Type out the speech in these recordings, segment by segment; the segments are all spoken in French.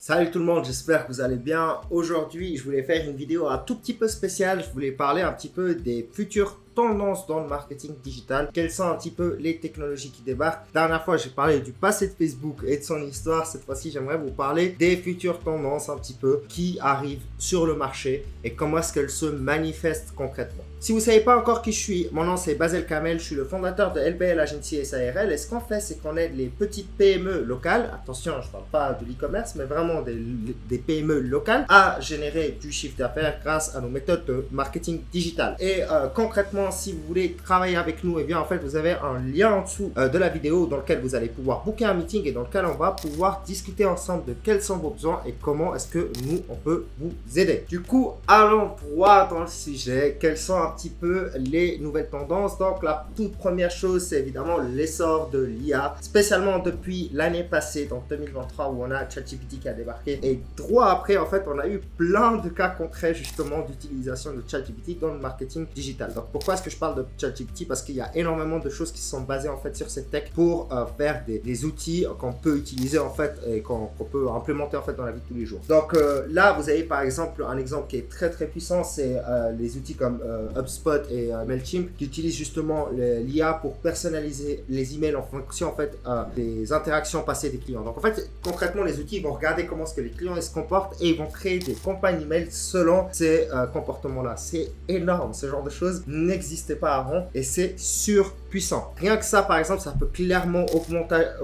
Salut tout le monde, j'espère que vous allez bien. Aujourd'hui, je voulais faire une vidéo un tout petit peu spéciale. Je voulais parler un petit peu des futures tendances dans le marketing digital. Quelles sont un petit peu les technologies qui débarquent. La dernière fois, j'ai parlé du passé de Facebook et de son histoire. Cette fois-ci, j'aimerais vous parler des futures tendances un petit peu qui arrivent sur le marché et comment est-ce qu'elles se manifestent concrètement. Si vous ne savez pas encore qui je suis, mon nom c'est Basel Kamel, je suis le fondateur de LBL Agency SARL et ce qu'on fait c'est qu'on aide les petites PME locales, attention je ne parle pas de l'e-commerce mais vraiment des PME locales à générer du chiffre d'affaires grâce à nos méthodes de marketing digital. Et concrètement si vous voulez travailler avec nous, et bien en fait vous avez un lien en dessous de la vidéo dans lequel vous allez pouvoir booker un meeting et dans lequel on va pouvoir discuter ensemble de quels sont vos besoins et comment est-ce que nous on peut vous aider. Du coup allons droit dans le sujet, quels sont un petit peu les nouvelles tendances. Donc la toute première chose c'est évidemment l'essor de l'IA, spécialement depuis l'année passée, donc 2023 où on a ChatGPT qui a débarqué et droit après en fait on a eu plein de cas concrets justement d'utilisation de ChatGPT dans le marketing digital. Donc pourquoi est-ce que je parle de ChatGPT? Parce qu'il y a énormément de choses qui sont basées en fait sur cette tech pour faire des outils qu'on peut utiliser en fait et qu'on peut implémenter en fait dans la vie de tous les jours. Donc là vous avez par exemple un exemple qui est très puissant, c'est les outils comme HubSpot et Mailchimp qui utilisent justement l'IA pour personnaliser les emails en fonction en fait des interactions passées des clients. Donc en fait concrètement les outils vont regarder comment est-ce que les clients se comportent et ils vont créer des campagnes email selon ces comportements là. C'est énorme, ce genre de choses n'existait pas avant et c'est surpuissant. Rien que ça par exemple ça peut clairement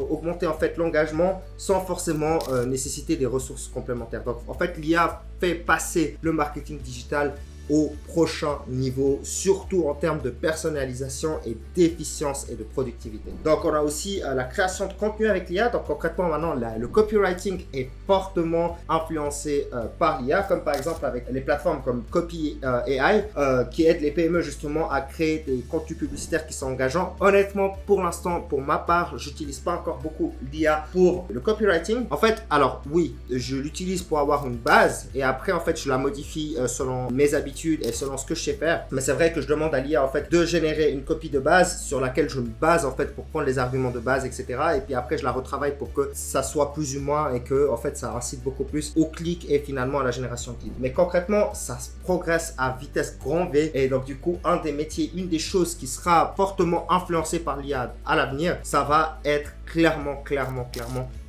augmenter en fait l'engagement sans forcément nécessiter des ressources complémentaires. Donc en fait l'IA fait passer le marketing digital au prochain niveau, surtout en termes de personnalisation et d'efficience et de productivité. Donc on a aussi la création de contenu avec l'IA. Donc concrètement maintenant le copywriting est fortement influencé par l'IA, comme par exemple avec les plateformes comme Copy AI qui aident les PME justement à créer des contenus publicitaires qui sont engageants. Honnêtement pour l'instant pour ma part j'utilise pas encore beaucoup l'IA pour le copywriting. En fait alors oui je l'utilise pour avoir une base et après en fait je la modifie selon mes habitudes et selon ce que je sais faire, mais c'est vrai que je demande à l'IA en fait de générer une copie de base sur laquelle je me base en fait pour prendre les arguments de base etc. et puis après je la retravaille pour que ça soit plus humain et que en fait ça incite beaucoup plus au clic et finalement à la génération de leads. Mais concrètement ça progresse à vitesse grand V et donc du coup un des métiers, une des choses qui sera fortement influencée par l'IA à l'avenir, ça va être clairement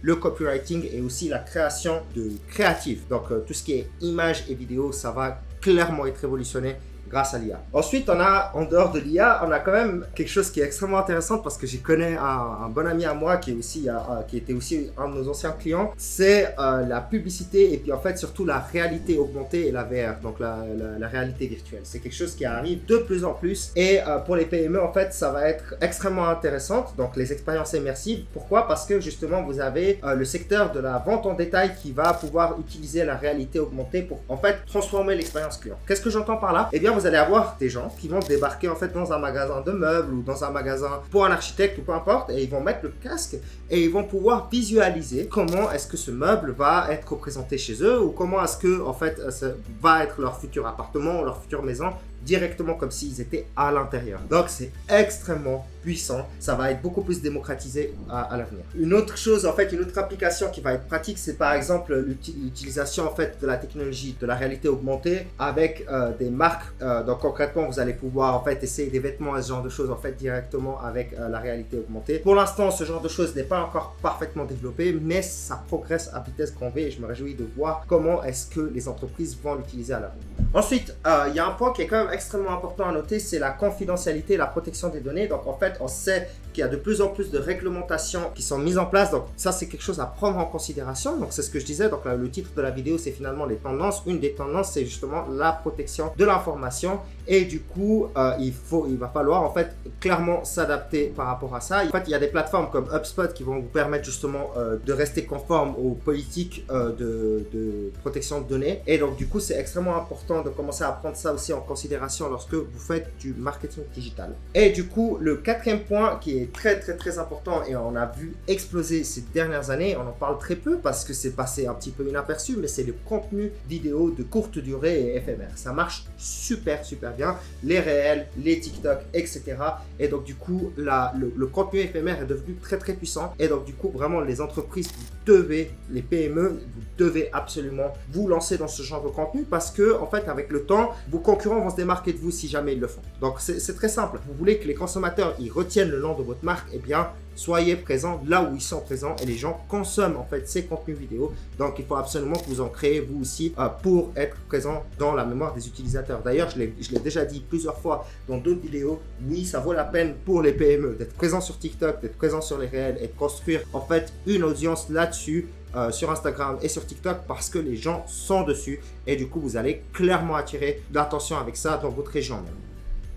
le copywriting et aussi la création de créatifs. Donc tout ce qui est images et vidéos ça va clairement être révolutionné grâce à l'IA. Ensuite, on a, en dehors de l'IA, on a quand même quelque chose qui est extrêmement intéressant parce que j'y connais un bon ami à moi qui était aussi un de nos anciens clients. C'est la publicité et puis en fait surtout la réalité augmentée et la VR, donc la réalité virtuelle. C'est quelque chose qui arrive de plus en plus et pour les PME en fait ça va être extrêmement intéressant. Donc les expériences immersives. Pourquoi? Parce que justement vous avez le secteur de la vente en détail qui va pouvoir utiliser la réalité augmentée pour en fait transformer l'expérience client. Qu'est-ce que j'entends par là? Eh bien vous allez avoir des gens qui vont débarquer en fait dans un magasin de meubles ou dans un magasin pour un architecte ou peu importe et ils vont mettre le casque et ils vont pouvoir visualiser comment est-ce que ce meuble va être représenté chez eux ou comment est-ce que en fait ça va être leur futur appartement ou leur future maison directement comme s'ils étaient à l'intérieur. Donc c'est extrêmement puissant, ça va être beaucoup plus démocratisé à l'avenir. Une autre chose en fait, une autre application qui va être pratique, c'est par exemple l'utilisation en fait de la technologie de la réalité augmentée avec des marques. Donc concrètement vous allez pouvoir en fait essayer des vêtements et ce genre de choses en fait directement avec la réalité augmentée. Pour l'instant ce genre de choses n'est pas encore parfaitement développé mais ça progresse à vitesse grand V et je me réjouis de voir comment est-ce que les entreprises vont l'utiliser à l'avenir. Ensuite il y a un point qui est quand même extrêmement important à noter, c'est la confidentialité et la protection des données. Donc en fait on sait qu'il y a de plus en plus de réglementations qui sont mises en place, donc ça c'est quelque chose à prendre en considération. Donc c'est ce que je disais, donc là, le titre de la vidéo c'est finalement les tendances. Une des tendances c'est justement la protection de l'information et du coup il va falloir en fait clairement s'adapter par rapport à ça. En fait il y a des plateformes comme HubSpot qui vont vous permettre justement de rester conforme aux politiques de protection de données et donc du coup c'est extrêmement important de commencer à prendre ça aussi en considération lorsque vous faites du marketing digital. Et du coup le quatrième point qui est est très très très important et on a vu exploser ces dernières années. On en parle très peu parce que c'est passé un petit peu inaperçu, mais c'est le contenu vidéo de courte durée et éphémère. Ça marche super bien. Les réels, les TikTok, etc. Et donc du coup, le contenu éphémère est devenu très très puissant. Et donc du coup, vraiment les entreprises, les PME, vous devez absolument vous lancer dans ce genre de contenu parce que en fait, avec le temps, vos concurrents vont se démarquer de vous si jamais ils le font. Donc c'est très simple. Vous voulez que les consommateurs ils retiennent le nom de votre marque, eh bien soyez présents là où ils sont présents et les gens consomment en fait ces contenus vidéo. Donc il faut absolument que vous en créez vous aussi pour être présent dans la mémoire des utilisateurs. D'ailleurs, je l'ai déjà dit plusieurs fois dans d'autres vidéos, oui, ça vaut la peine pour les PME d'être présent sur TikTok, d'être présent sur les réels et de construire en fait une audience là-dessus. Sur Instagram et sur TikTok parce que les gens sont dessus et du coup vous allez clairement attirer l'attention avec ça dans votre région même.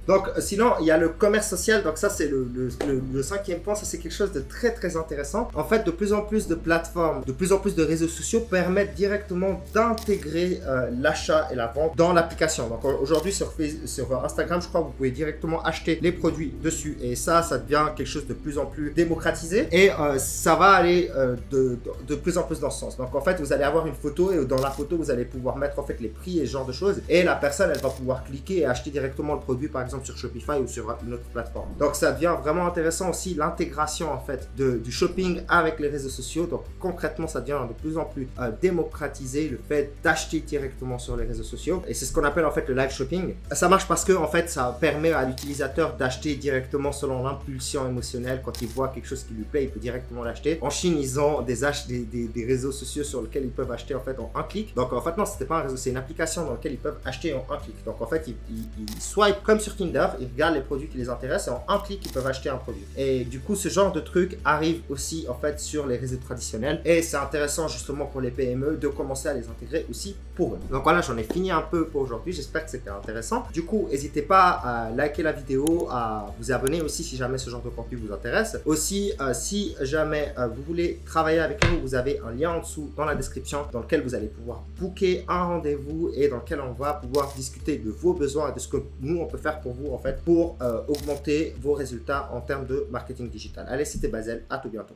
Donc, sinon, il y a le commerce social. Donc, ça, c'est le cinquième point. Ça, c'est quelque chose de très, très intéressant. En fait, de plus en plus de plateformes, de plus en plus de réseaux sociaux permettent directement d'intégrer l'achat et la vente dans l'application. Donc, aujourd'hui, sur Instagram, je crois que vous pouvez directement acheter les produits dessus. Et ça devient quelque chose de plus en plus démocratisé. Et ça va aller de plus en plus dans ce sens. Donc, en fait, vous allez avoir une photo et dans la photo, vous allez pouvoir mettre en fait les prix et ce genre de choses. Et la personne, elle va pouvoir cliquer et acheter directement le produit, par exemple, sur Shopify ou sur une autre plateforme. Donc ça devient vraiment intéressant aussi l'intégration en fait du shopping avec les réseaux sociaux. Donc concrètement ça devient de plus en plus démocratisé le fait d'acheter directement sur les réseaux sociaux et c'est ce qu'on appelle en fait le live shopping. Ça marche parce que en fait ça permet à l'utilisateur d'acheter directement selon l'impulsion émotionnelle. Quand il voit quelque chose qui lui plaît, il peut directement l'acheter. En Chine ils ont des réseaux sociaux sur lesquels ils peuvent acheter en fait en un clic. Donc en fait non, c'était pas un réseau, c'est une application dans laquelle ils peuvent acheter en un clic. Donc en fait ils swipe comme sur Tinder, ils regardent les produits qui les intéressent et en un clic ils peuvent acheter un produit. Et du coup ce genre de truc arrive aussi en fait sur les réseaux traditionnels et c'est intéressant justement pour les PME de commencer à les intégrer aussi pour eux. Donc voilà, j'en ai fini un peu pour aujourd'hui, j'espère que c'était intéressant. Du coup n'hésitez pas à liker la vidéo, à vous abonner aussi si jamais ce genre de contenu vous intéresse. Aussi si jamais vous voulez travailler avec nous, vous avez un lien en dessous dans la description dans lequel vous allez pouvoir booker un rendez-vous et dans lequel on va pouvoir discuter de vos besoins et de ce que nous on peut faire pour vous en fait pour augmenter vos résultats en termes de marketing digital. Allez, c'était Basel, à tout bientôt.